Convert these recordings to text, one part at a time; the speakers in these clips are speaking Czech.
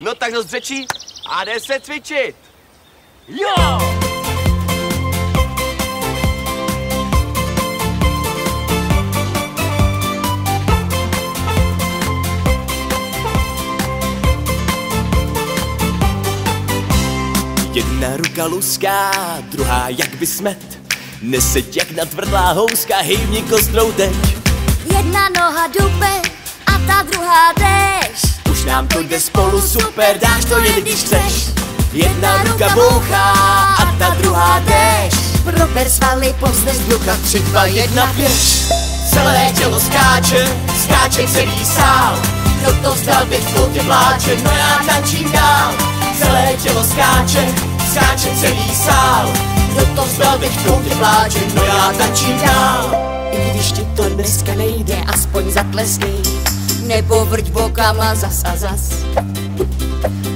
No tak dost řečí a jde se cvičit. Jo! Jedna ruka luská, druhá jak by smet. Neseď jak natvrdlá houska, hejbni kostrou teď. Jedna noha dupe a ta druhá jdeš. Už nám to jde spolu super, dáš to jen když chceš. Jedna ruka bouchá a ta druhá jdeš. Prober svaly, povzdech Luka 3, 2, 1, běž. Celé tělo skáče, skáče celý sál. Kdo to vzdal, teď tě vláče, no já tančím dál. Celé tělo skáče, skáče celý sál. Kdo to vzdal, teď tě vláče, no já tančím dál. I když ti to dneska nejde, aspoň zatleskej. Nebo vrť bokama zas a zas.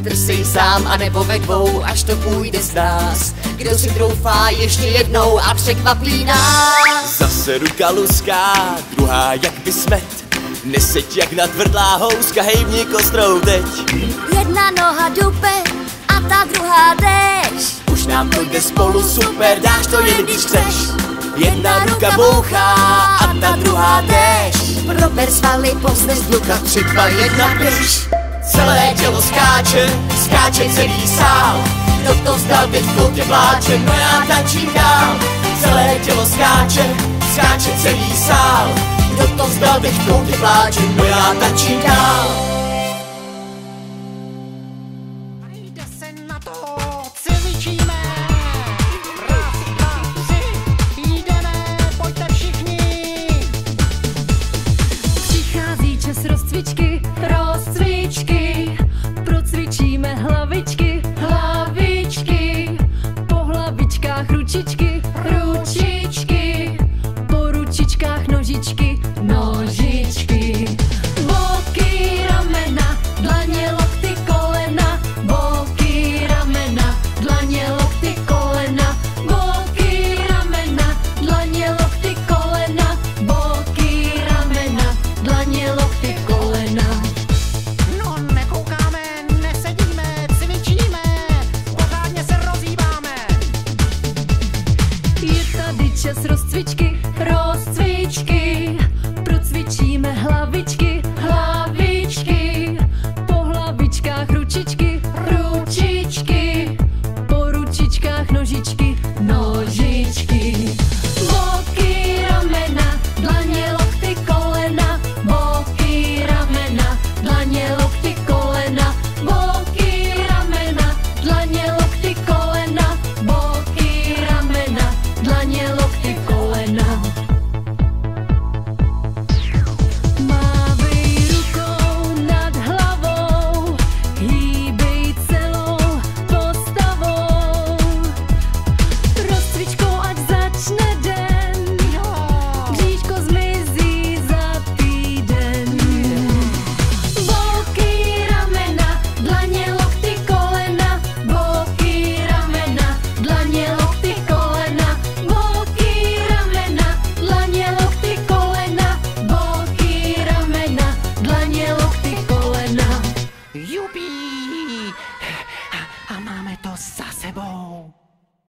Drsej sám a nebo ve dvou, až to půjde z nás. Kdo si troufá ještě jednou a překvapí nás. Zase ruka luská, druhá jak by smet. Neseď jak natvrdlá houska, hejbni kostrou teď. Jedna noha dupe a ta druhá jdeš. Už nám to jde spolu super, dáš to jen když chceš. Jedna ruka bouchá a ta druhá jdeš. Prober svaly, povzdech Luka 3, 2, 1, běž. Celé tělo skáče, skáče celý sál. Kdo to vzdal, teď tě vláče, no já tančím dál. Celé tělo skáče, skáče celý sál. Kdo to vzdal, teď tě vláče, no já tančím dál. Jde se na to, cvičíme.